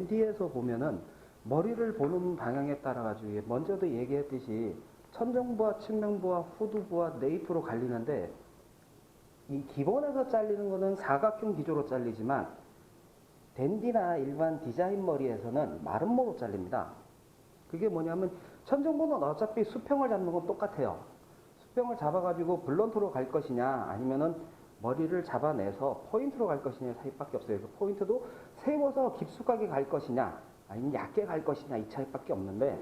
댄디에서 보면은 머리를 보는 방향에 따라 가지고 먼저도 얘기했듯이 천정부와 측면부와 후두부와 네이프로 갈리는데 이 기본에서 잘리는 거는 사각형 기조로 잘리지만 댄디나 일반 디자인 머리에서는 마름모로 잘립니다. 그게 뭐냐면 천정부는 어차피 수평을 잡는 건 똑같아요. 수평을 잡아가지고 블런트로 갈 것이냐 아니면은 머리를 잡아내서 포인트로 갈 것이냐 차이밖에 없어요. 그 포인트도 세워서 깊숙하게 갈 것이냐 아니면 얇게 갈 것이냐 이 차이밖에 없는데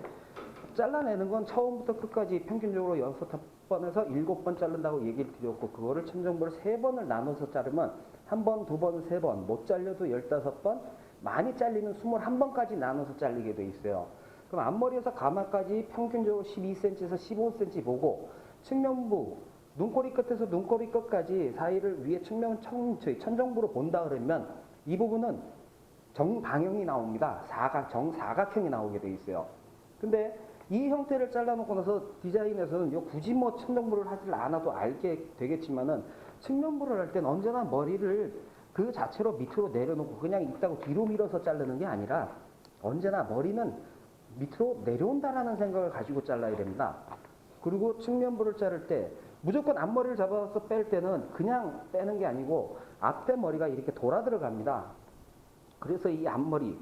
잘라내는 건 처음부터 끝까지 평균적으로 6번에서 7번 자른다고 얘기를 드렸고 그거를 천정부를 3번을 나눠서 자르면 1번, 2번, 3번 못 잘려도 15번 많이 잘리면 21번까지 나눠서 잘리게 돼 있어요. 그럼 앞머리에서 가마까지 평균적으로 12cm에서 15cm 보고 측면부 눈꼬리 끝에서 눈꼬리 끝까지 사이를 위에 천정부로 본다 그러면 이 부분은 정방형이 나옵니다. 정사각형이 나오게 돼 있어요. 근데 이 형태를 잘라놓고 나서 디자인에서는 굳이 뭐 천정부를 하지 않아도 알게 되겠지만은 측면부를 할 때는 언제나 머리를 그 자체로 밑으로 내려놓고 그냥 있다고 뒤로 밀어서 자르는 게 아니라 언제나 머리는 밑으로 내려온다라는 생각을 가지고 잘라야 됩니다. 그리고 측면부를 자를 때 무조건 앞머리를 잡아서 뺄 때는 그냥 빼는 게 아니고 앞에 머리가 이렇게 돌아 들어갑니다. 그래서 이 앞머리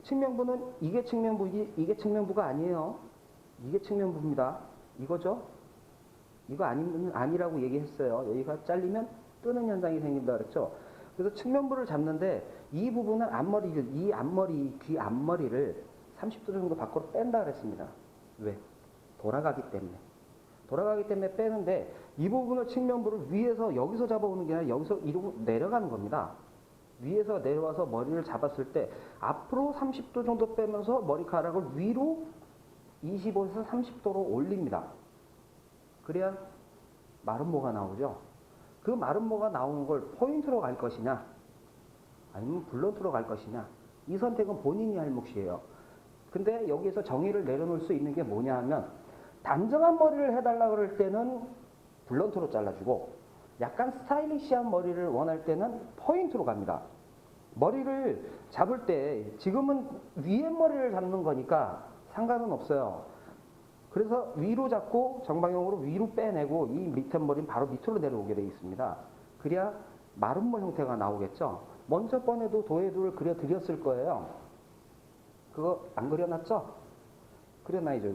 측면부는 이게 측면부지 이게 측면부가 아니에요. 이게 측면부입니다. 이거죠? 이거 아니라고 얘기했어요. 여기가 잘리면 뜨는 현상이 생긴다 그랬죠. 그래서 측면부를 잡는데 이 부분은 귀 앞머리를 30도 정도 밖으로 뺀다 그랬습니다. 왜? 돌아가기 때문에 빼는데 이 부분을 측면부를 위에서 여기서 잡아오는 게 아니라 여기서 이러고 내려가는 겁니다. 위에서 내려와서 머리를 잡았을 때 앞으로 30도 정도 빼면서 머리카락을 위로 25에서 30도로 올립니다. 그래야 마름모가 나오죠. 그 마름모가 나오는 걸 포인트로 갈 것이냐 아니면 블런트로 갈 것이냐 이 선택은 본인이 할 몫이에요. 근데 여기에서 정의를 내려놓을 수 있는 게 뭐냐 하면 단정한 머리를 해달라 그럴 때는 블런트로 잘라주고 약간 스타일리시한 머리를 원할 때는 포인트로 갑니다. 머리를 잡을 때 지금은 위에 머리를 잡는 거니까 상관은 없어요. 그래서 위로 잡고 정방향으로 위로 빼내고 이 밑에 머리는 바로 밑으로 내려오게 되어 있습니다. 그래야 마름모 형태가 나오겠죠. 먼저 번에도 도해두를 그려드렸을 거예요. 그거 안 그려놨죠? 그려놔야죠.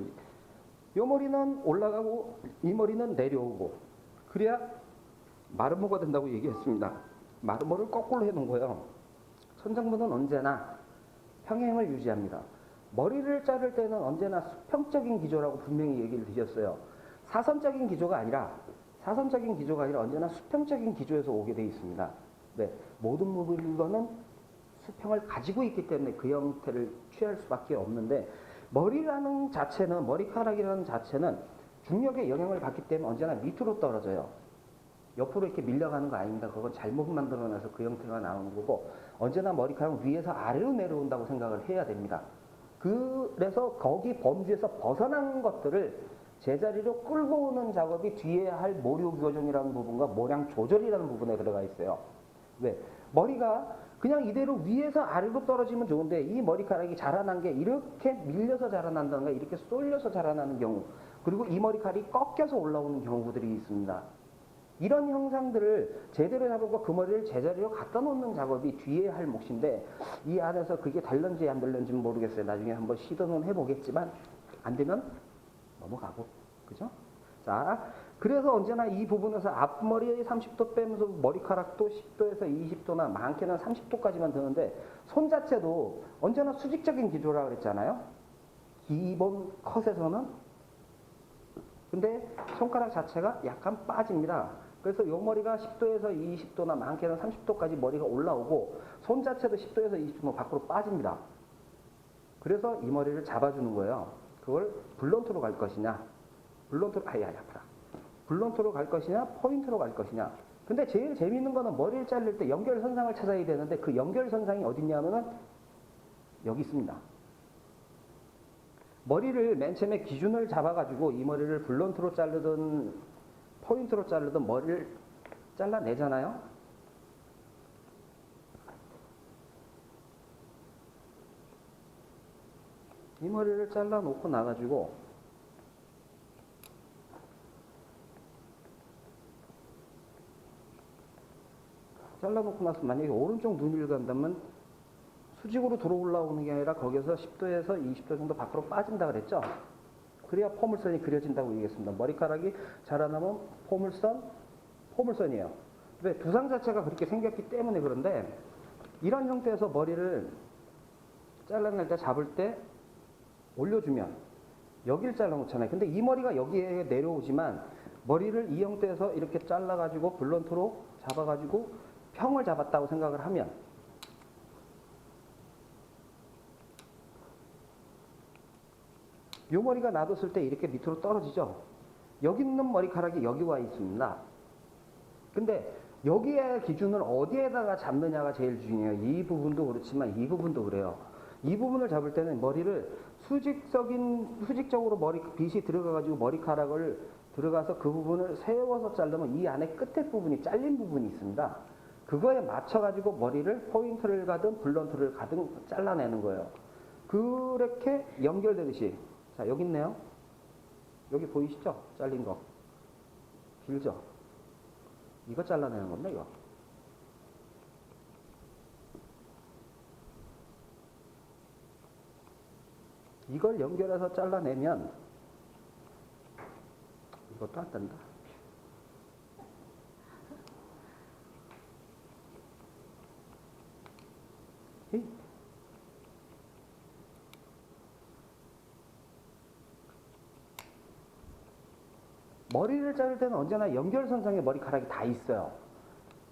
이 머리는 올라가고 이 머리는 내려오고 그래야 마름모가 된다고 얘기했습니다. 마름모를 거꾸로 해놓은 거예요. 천정부는 언제나 평행을 유지합니다. 머리를 자를 때는 언제나 수평적인 기조라고 분명히 얘기를 드렸어요. 사선적인 기조가 아니라 언제나 수평적인 기조에서 오게 되어 있습니다. 네, 모든 물건은 수평을 가지고 있기 때문에 그 형태를 취할 수밖에 없는데 머리카락이라는 자체는 중력의 영향을 받기 때문에 언제나 밑으로 떨어져요. 옆으로 이렇게 밀려가는 거 아닙니다. 그건 잘못 만들어놔서 그 형태가 나오는 거고 언제나 머리카락은 위에서 아래로 내려온다고 생각을 해야 됩니다. 그래서 거기 범주에서 벗어난 것들을 제자리로 끌고 오는 작업이 뒤에 할 모류 교정이라는 부분과 모량 조절이라는 부분에 들어가 있어요. 왜? 머리가 그냥 이대로 위에서 아래로 떨어지면 좋은데 이 머리카락이 자라난 게 이렇게 밀려서 자라난다든가 이렇게 쏠려서 자라나는 경우 그리고 이 머리카락이 꺾여서 올라오는 경우들이 있습니다. 이런 형상들을 제대로 잡고 그 머리를 제자리로 갖다 놓는 작업이 뒤에 할 몫인데 이 안에서 그게 될런지 안 될런지는 모르겠어요. 나중에 한번 시도는 해보겠지만 안 되면 넘어가고 그죠? 자, 그래서 언제나 이 부분에서 앞머리에 30도 빼면서 머리카락도 10도에서 20도나 많게는 30도까지만 드는데 손 자체도 언제나 수직적인 기조라고 그랬잖아요. 기본 컷에서는 근데 손가락 자체가 약간 빠집니다. 그래서 이 머리가 10도에서 20도나 많게는 30도까지 머리가 올라오고 손 자체도 10도에서 20도 밖으로 빠집니다. 그래서 이 머리를 잡아주는 거예요. 그걸 블런트로 갈 것이냐 블런트로 갈 것이냐 포인트로 갈 것이냐. 근데 제일 재미있는 거는 머리를 자를 때 연결선상을 찾아야 되는데 그 연결선상이 어딨냐면은 여기 있습니다. 머리를 맨 처음에 기준을 잡아가지고 이 머리를 블런트로 자르든 포인트로 자르든 머리를 잘라내잖아요. 이 머리를 잘라 놓고 나가지고 잘라놓고 나서 만약에 오른쪽 눈을 간다면 수직으로 들어 올라오는 게 아니라 거기서 10도에서 20도 정도 밖으로 빠진다 그랬죠. 그래야 포물선이 그려진다고 얘기했습니다. 머리카락이 자라나면 포물선이에요. 왜? 두상 자체가 그렇게 생겼기 때문에. 그런데 이런 형태에서 머리를 잘라낼 때, 잡을 때 올려주면 여기를 잘라놓잖아요. 근데 이 머리가 여기에 내려오지만 머리를 이 형태에서 이렇게 잘라가지고 블런트로 잡아가지고 평을 잡았다고 생각을 하면 이 머리가 놔뒀을 때 이렇게 밑으로 떨어지죠. 여기 있는 머리카락이 여기 와 있습니다. 근데 여기에 기준을 어디에다가 잡느냐가 제일 중요해요. 이 부분도 그렇지만 이 부분도 그래요. 이 부분을 잡을 때는 머리를 수직적으로 빗이 들어가가지고 머리카락을 들어가서 그 부분을 세워서 자르면 이 안에 끝에 부분이 잘린 부분이 있습니다. 그거에 맞춰가지고 머리를 포인트를 가든 블런트를 가든 잘라내는 거예요. 그렇게 연결되듯이. 자, 여기 있네요. 여기 보이시죠? 잘린 거. 길죠? 이거 잘라내는 겁니다, 이거. 이걸 연결해서 잘라내면 이것도 안 된다. 머리를 자를 때는 언제나 연결선상에 머리카락이 다 있어요.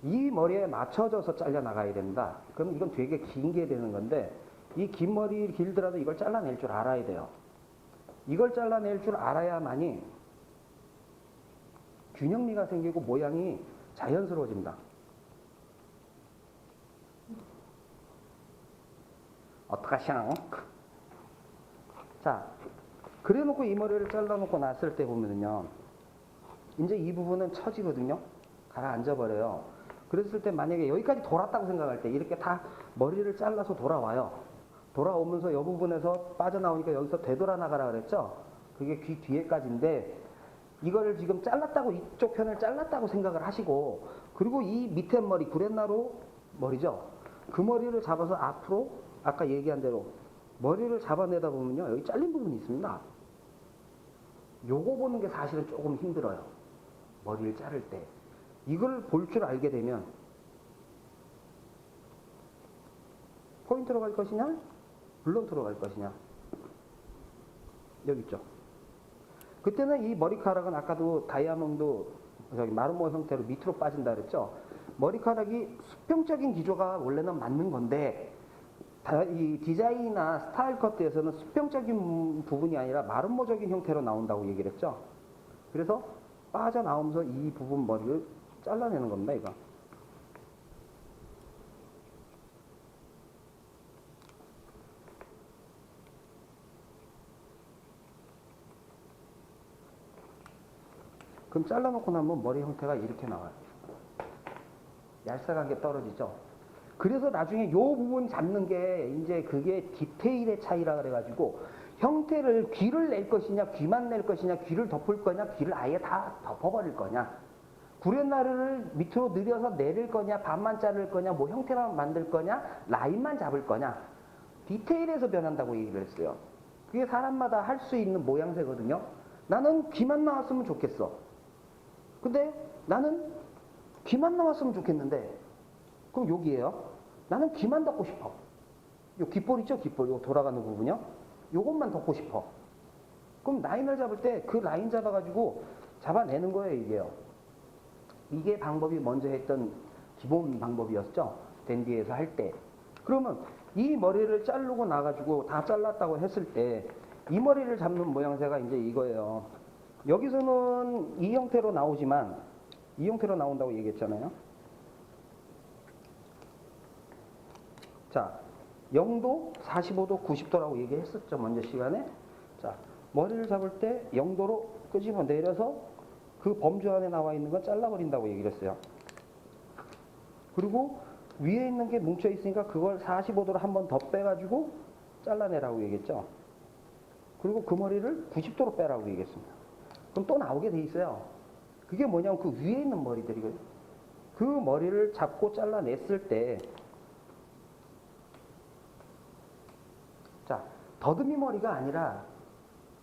이 머리에 맞춰져서 잘려나가야 됩니다. 그럼 이건 되게 긴 게 되는 건데 이 긴 머리 길더라도 이걸 잘라낼 줄 알아야 돼요. 이걸 잘라낼 줄 알아야만이 균형미가 생기고 모양이 자연스러워집니다. 어떡하시앙? 자, 그래놓고 이 머리를 잘라놓고 났을 때 보면은요, 이제 이 부분은 처지거든요. 가라앉아버려요. 그랬을 때 만약에 여기까지 돌았다고 생각할 때 이렇게 다 머리를 잘라서 돌아와요. 돌아오면서 이 부분에서 빠져나오니까 여기서 되돌아 나가라 그랬죠. 그게 귀 뒤에까지인데 이거를 지금 잘랐다고, 이쪽 편을 잘랐다고 생각을 하시고, 그리고 이 밑에 머리, 구렛나루 머리죠. 그 머리를 잡아서 앞으로 아까 얘기한 대로 머리를 잡아내다 보면요, 여기 잘린 부분이 있습니다. 요거 보는 게 사실은 조금 힘들어요. 머리를 자를 때. 이걸 볼 줄 알게 되면 포인트로 갈 것이냐, 블런트로 갈 것이냐. 여기 있죠. 그때는 이 머리카락은 아까도 다이아몬드 마름모 형태로 밑으로 빠진다 그랬죠. 머리카락이 수평적인 기조가 원래는 맞는 건데 이 디자인이나 스타일 컷에서는 수평적인 부분이 아니라 마름모적인 형태로 나온다고 얘기를 했죠. 그래서 빠져나오면서 이 부분 머리를 잘라내는 겁니다, 이거. 그럼 잘라놓고 나면 머리 형태가 이렇게 나와요. 얄쌍하게 떨어지죠. 그래서 나중에 이 부분 잡는 게 이제 그게 디테일의 차이라 그래가지고 형태를 귀를 낼 것이냐, 귀만 낼 것이냐, 귀를 덮을 거냐, 귀를 아예 다 덮어버릴 거냐, 구렛나루를 밑으로 늘려서 내릴 거냐, 반만 자를 거냐, 뭐 형태만 만들 거냐, 라인만 잡을 거냐, 디테일에서 변한다고 얘기를 했어요. 그게 사람마다 할 수 있는 모양새거든요. 나는 귀만 나왔으면 좋겠어. 근데 나는 귀만 나왔으면 좋겠는데, 그럼 여기에요. 나는 귀만 덮고 싶어. 요 귓볼 있죠? 귓볼. 요 돌아가는 부분이요. 요것만 덮고 싶어. 그럼 라인을 잡을 때 그 라인 잡아가지고 잡아내는 거예요, 이게요. 이게 방법이 먼저 했던 기본 방법이었죠. 댄디에서 할 때. 그러면 이 머리를 자르고 나가지고 다 잘랐다고 했을 때 이 머리를 잡는 모양새가 이제 이거예요. 여기서는 이 형태로 나오지만 이 형태로 나온다고 얘기했잖아요. 자, 0도, 45도, 90도라고 얘기했었죠, 먼저 시간에. 자, 머리를 잡을 때 0도로 끄집어 내려서 그 범주 안에 나와 있는 건 잘라버린다고 얘기를 했어요. 그리고 위에 있는 게 뭉쳐 있으니까 그걸 45도로 한 번 더 빼가지고 잘라내라고 얘기했죠. 그리고 그 머리를 90도로 빼라고 얘기했습니다. 그럼 또 나오게 돼 있어요. 그게 뭐냐면 그 위에 있는 머리들이거든요. 그 머리를 잡고 잘라냈을 때, 자, 더듬이 머리가 아니라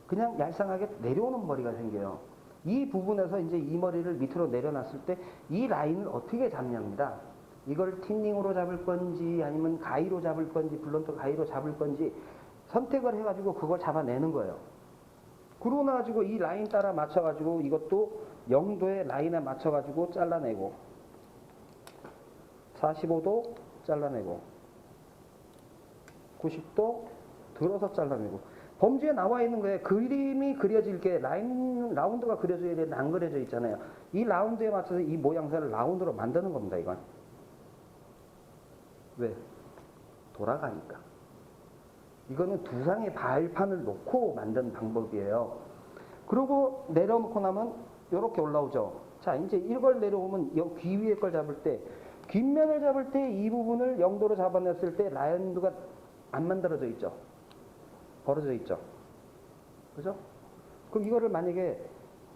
그냥 얄쌍하게 내려오는 머리가 생겨요. 이 부분에서 이제 이 머리를 밑으로 내려놨을 때 이 라인을 어떻게 잡냐입니다. 이걸 틴닝으로 잡을 건지 아니면 가위로 잡을 건지 블런트 가위로 잡을 건지 선택을 해가지고 그걸 잡아내는 거예요. 그러고 나가지고 이 라인 따라 맞춰가지고 이것도 0도의 라인에 맞춰가지고 잘라내고 45도 잘라내고 90도 들어서 잘라내고 범주에 나와 있는 거에 그림이 그려질 게 라운드가 그려져야 되는데 안 그려져 있잖아요. 이 라운드에 맞춰서 이 모양새를 라운드로 만드는 겁니다. 이건 왜? 돌아가니까. 이거는 두상의 발판을 놓고 만든 방법이에요. 그리고 내려놓고 나면 이렇게 올라오죠. 자, 이제 이걸 내려오면 귀 위에 걸 잡을 때 뒷면을 잡을 때 이 부분을 0도로 잡아냈을 때 라운드가 안 만들어져 있죠. 벌어져 있죠. 그죠? 그럼 이거를 만약에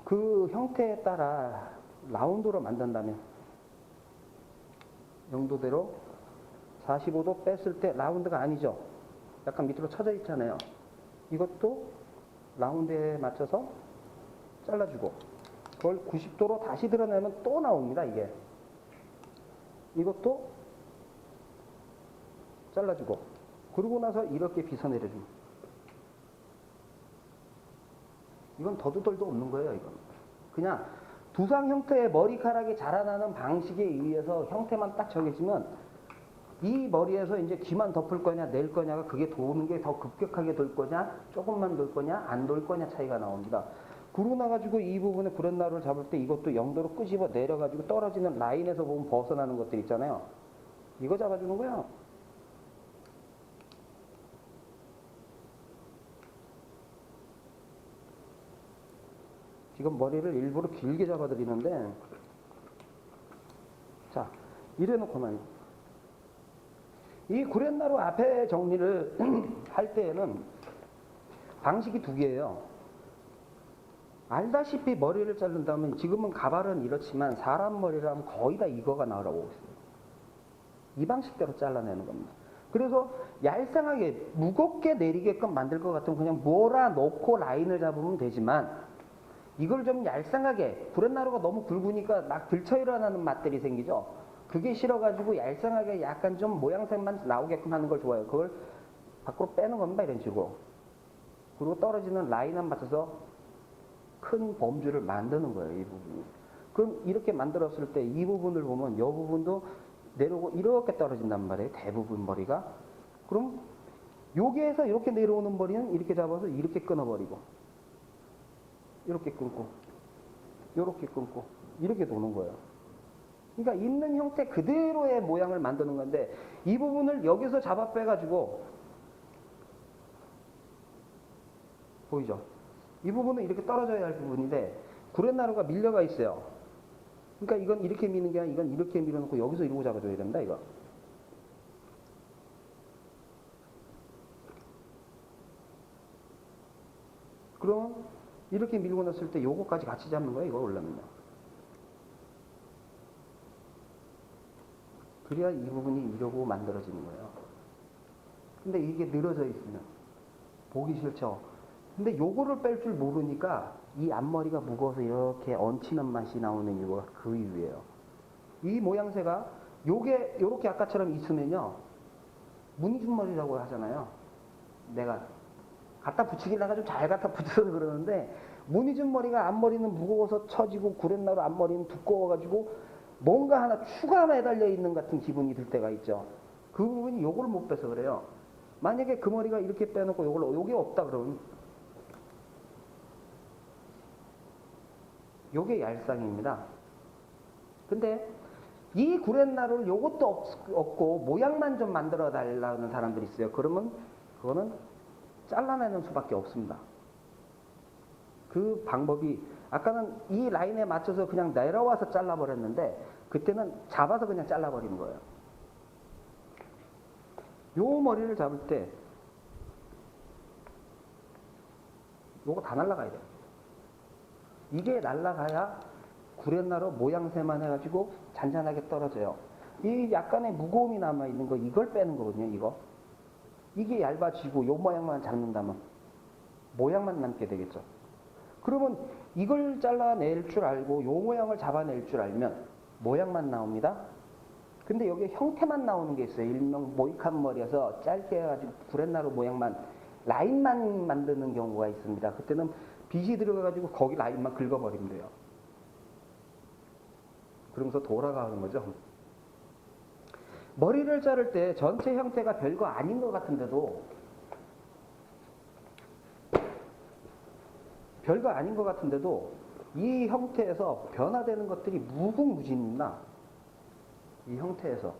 그 형태에 따라 라운드로 만든다면 0도대로 45도 뺐을 때 라운드가 아니죠. 약간 밑으로 쳐져 있잖아요. 이것도 라운드에 맞춰서 잘라주고 그걸 90도로 다시 드러내면 또 나옵니다. 이게 이것도 잘라주고 그러고 나서 이렇게 빗어내려줍니다. 이건 더도덜도 없는 거예요. 이건 그냥 두상 형태의 머리카락이 자라나는 방식에 의해서 형태만 딱 정해지면 이 머리에서 이제 귀만 덮을 거냐 낼 거냐가 그게 도는 게 더 급격하게 돌 거냐 조금만 돌 거냐 안 돌 거냐 차이가 나옵니다. 그러고 나가지고 이 부분에 구렛나루를 잡을 때 이것도 0도로 끄집어 내려가지고 떨어지는 라인에서 보면 벗어나는 것들 있잖아요. 이거 잡아주는 거야. 지금 머리를 일부러 길게 잡아드리는데 자 이래놓고는 이 구렛나루 앞에 정리를 할 때에는 방식이 두 개예요. 알다시피 머리를 자른다면 지금은 가발은 이렇지만 사람 머리라면 거의 다 이거가 나오라고 있어요. 이 방식대로 잘라내는 겁니다. 그래서 얄쌍하게 무겁게 내리게끔 만들 것 같으면 그냥 몰아놓고 라인을 잡으면 되지만 이걸 좀 얄쌍하게 구렛나루가 너무 굵으니까 막 들쳐 일어나는 맛들이 생기죠. 그게 싫어가지고 얄쌍하게 약간 좀 모양새만 나오게끔 하는 걸 좋아해요. 그걸 밖으로 빼는 겁니다. 이런 식으로. 그리고 떨어지는 라인에 맞춰서 큰 범주를 만드는 거예요. 이 부분이. 그럼 이렇게 만들었을 때 이 부분을 보면 이 부분도 내려오고 이렇게 떨어진단 말이에요. 대부분 머리가. 그럼 여기에서 이렇게 내려오는 머리는 이렇게 잡아서 이렇게 끊어버리고 이렇게 끊고 이렇게 끊고 이렇게 도는 거예요. 그러니까 있는 형태 그대로의 모양을 만드는 건데 이 부분을 여기서 잡아 빼가지고 보이죠? 이 부분은 이렇게 떨어져야 할 부분인데 구렛나루가 밀려가 있어요. 그러니까 이건 이렇게 미는 게 아니라 이건 이렇게 밀어놓고 여기서 이러고 잡아줘야 된다 이거. 그럼 이렇게 밀고 났을 때 요거까지 같이 잡는 거예요. 이거 올라면. 그래야 이 부분이 이러고 만들어지는 거예요. 근데 이게 늘어져 있으면 보기 싫죠. 근데 요거를 뺄 줄 모르니까 이 앞머리가 무거워서 이렇게 얹히는 맛이 나오는 이유가 그 이유예요. 이 모양새가 요게 요렇게 아까처럼 있으면요. 무늬준머리라고 하잖아요. 내가 갖다 붙이기다가 좀 잘 갖다 붙여서 그러는데 무늬준머리가 앞머리는 무거워서 처지고 구렛나루 앞머리는 두꺼워가지고 뭔가 하나 추가 매달려 있는 같은 기분이 들 때가 있죠. 그 부분이 요걸 못 빼서 그래요. 만약에 그 머리가 이렇게 빼놓고 요게 없다 그러면 요게 얄쌍입니다. 근데 이 구렛나루를 요것도 없고 모양만 좀 만들어 달라는 사람들이 있어요. 그러면 그거는 잘라내는 수밖에 없습니다. 그 방법이 아까는 이 라인에 맞춰서 그냥 내려와서 잘라버렸는데 그때는 잡아서 그냥 잘라버리는 거예요. 요 머리를 잡을 때 요거 다 날라가야 돼요. 이게 날라가야 구렛나루 모양새만 해가지고 잔잔하게 떨어져요. 이 약간의 무거움이 남아있는 거, 이걸 빼는 거거든요, 이거. 이게 얇아지고 요 모양만 잡는다면 모양만 남게 되겠죠. 그러면 이걸 잘라낼 줄 알고 요 모양을 잡아낼 줄 알면 모양만 나옵니다. 근데 여기에 형태만 나오는 게 있어요. 일명 모이칸 머리여서 짧게 해가지고 구렛나루 모양만, 라인만 만드는 경우가 있습니다. 그때는 빗이 들어가가지고 거기 라인만 긁어버리면 돼요. 그러면서 돌아가는 거죠. 머리를 자를 때 전체 형태가 별거 아닌 것 같은데도 이 형태에서 변화되는 것들이 무궁무진입니다. 이 형태에서.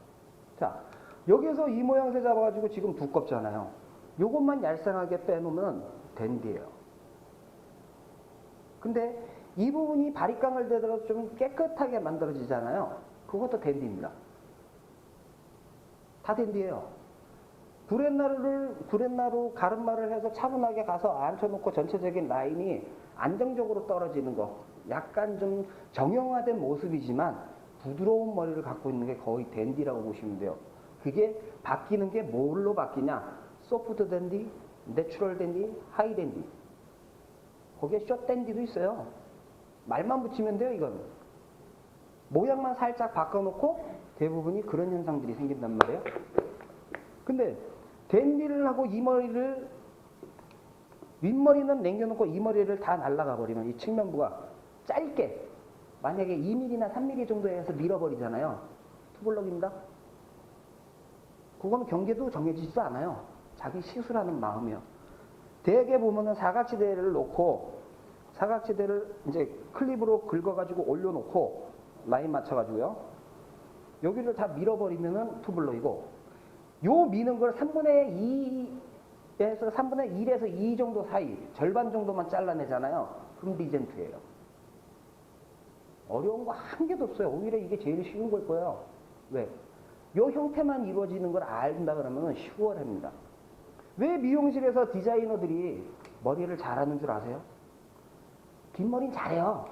자, 여기에서 이 모양새 잡아가지고 지금 두껍잖아요. 요것만 얄쌍하게 빼놓으면 댄디예요. 근데 이 부분이 바리깡을 대들어서 좀 깨끗하게 만들어지잖아요. 그것도 댄디입니다. 다 댄디예요. 구렛나루 가름마를 해서 차분하게 가서 앉혀놓고 전체적인 라인이 안정적으로 떨어지는 거. 약간 좀 정형화된 모습이지만 부드러운 머리를 갖고 있는 게 거의 댄디라고 보시면 돼요. 그게 바뀌는 게 뭘로 바뀌냐? 소프트 댄디, 내추럴 댄디, 하이 댄디. 거기에 숏 댄디도 있어요. 말만 붙이면 돼요, 이건. 모양만 살짝 바꿔놓고 대부분이 그런 현상들이 생긴단 말이에요. 근데 댄디를 하고 이 머리를, 윗머리는 남겨놓고 이 머리를 다 날라가 버리면 이 측면부가 짧게, 만약에 2mm나 3mm 정도에 해서 밀어버리잖아요. 투블럭입니다. 그거는 경계도 정해지지도 않아요. 자기 시술하는 마음이요. 대개 보면은 사각지대를 놓고, 사각지대를 이제 클립으로 긁어가지고 올려놓고, 라인 맞춰가지고요. 여기를 다 밀어버리면은 투블럭이고, 요 미는 걸 3분의 2에서 3분의 1에서 2 정도 사이, 절반 정도만 잘라내잖아요. 그럼 리젠트예요. 어려운 거 한 개도 없어요. 오히려 이게 제일 쉬운 걸 거예요. 왜? 요 형태만 이루어지는 걸 알다 그러면 쉬워합니다. 왜 미용실에서 디자이너들이 머리를 잘하는 줄 아세요? 뒷머리는 잘해요.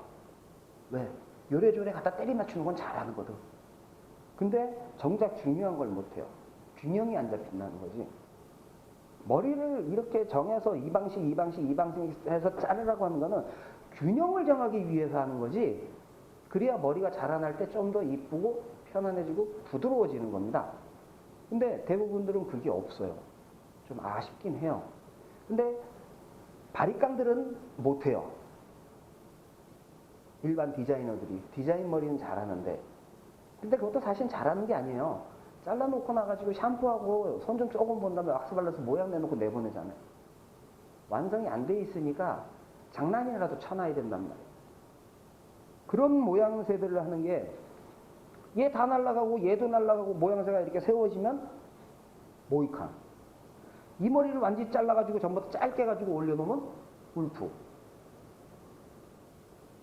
왜? 요래조래 갖다 때리 맞추는 건 잘하는 거든. 근데 정작 중요한 걸 못해요. 균형이 안 잡힌다는 거지. 머리를 이렇게 정해서 이 방식 해서 자르라고 하는 거는 균형을 정하기 위해서 하는 거지. 그래야 머리가 자라날 때 좀 더 이쁘고 편안해지고 부드러워지는 겁니다. 근데 대부분들은 그게 없어요. 좀 아쉽긴 해요. 근데 바리깡들은 못해요. 일반 디자이너들이. 디자인 머리는 잘하는데. 근데 그것도 사실 잘하는 게 아니에요. 잘라놓고 나가지고 샴푸하고 손 좀 조금 본 다음에 왁스 발라서 모양 내놓고 내보내잖아요. 완성이 안 돼 있으니까 장난이라도 쳐놔야 된단 말이에요. 그런 모양새들을 하는 게, 얘 다 날아가고 얘도 날아가고 모양새가 이렇게 세워지면 모이칸. 이 머리를 완전히 잘라가지고 전부 다 짧게 가지고 올려놓으면 울프.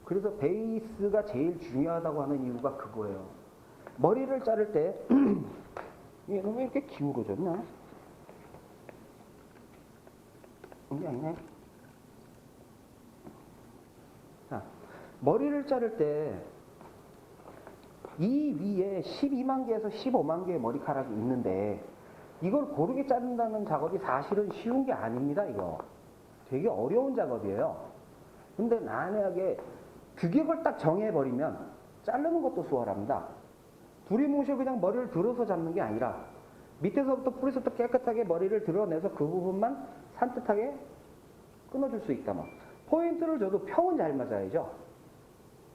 그래서 베이스가 제일 중요하다고 하는 이유가 그거예요. 머리를 자를 때 얘는 왜 이렇게 기울어졌냐? 이게 아니네. 자, 머리를 자를 때 이 위에 12만 개에서 15만 개의 머리카락이 있는데 이걸 고르게 자른다는 작업이 사실은 쉬운 게 아닙니다. 이거 되게 어려운 작업이에요. 근데 만약에 규격을 딱 정해버리면 자르는 것도 수월합니다. 두리뭉실 그냥 머리를 들어서 잡는 게 아니라 밑에서부터 뿌리부터 깨끗하게 머리를 드러내서 그 부분만 산뜻하게 끊어줄 수 있다. 포인트를 줘도 평은 잘 맞아야죠.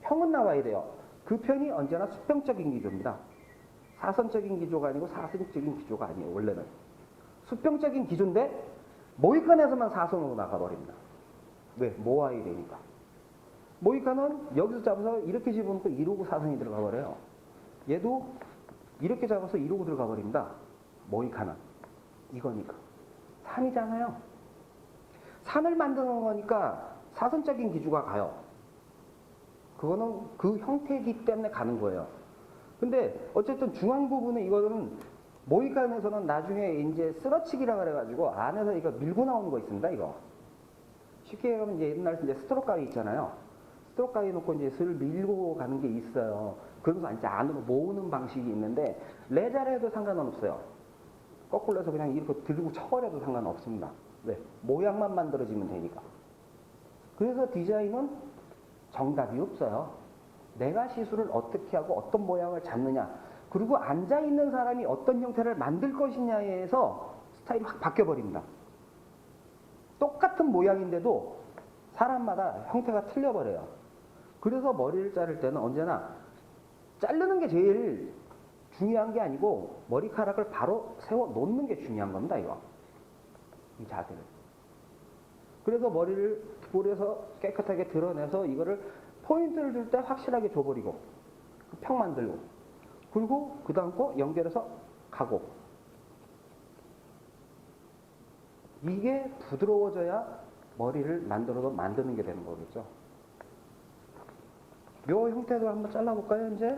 평은 나와야 돼요. 그 편이 언제나 수평적인 기조입니다. 사선적인 기조가 아니고 사선적인 기조가 아니에요. 원래는 수평적인 기조인데 모이칸에서만 사선으로 나가버립니다. 왜? 모아야 되니까. 모이칸은 여기서 잡아서 이렇게 집어넣고 이러고 사선이 들어가 버려요. 얘도 이렇게 잡아서 이러고 들어가 버립니다. 모이칸은 이거니까. 산이잖아요. 산을 만드는 거니까 사선적인 기조가 가요. 그거는 그 형태이기 때문에 가는 거예요. 근데 어쨌든 중앙 부분에 이거는 모이칸에서는 나중에 이제 쓰러치기라 그래가지고 안에서 이거 밀고 나오는 거 있습니다. 이거 쉽게 얘기하면 이제 옛날 이제 스트로크 가위 있잖아요. 스트로크 가위 놓고 이제 슬 밀고 가는 게 있어요. 그러면서 이제 안으로 모으는 방식이 있는데 레자를 해도 상관은 없어요. 거꾸로 해서 그냥 이렇게 들고 쳐버려도 상관없습니다. 왜? 모양만 만들어지면 되니까. 그래서 디자인은 정답이 없어요. 내가 시술을 어떻게 하고 어떤 모양을 잡느냐, 그리고 앉아있는 사람이 어떤 형태를 만들 것이냐에서 스타일이 확 바뀌어버립니다. 똑같은 모양인데도 사람마다 형태가 틀려버려요. 그래서 머리를 자를 때는 언제나 자르는 게 제일 중요한 게 아니고 머리카락을 바로 세워 놓는 게 중요한 겁니다, 이거. 이 자세를. 그래서 머리를 볼에서 깨끗하게 드러내서 이거를 포인트를 줄 때 확실하게 줘버리고 평 만들고 그리고 그 다음 거 연결해서 가고 이게 부드러워져야 머리를 만드는 게 되는 거겠죠. 요 형태도 한번 잘라볼까요, 이제?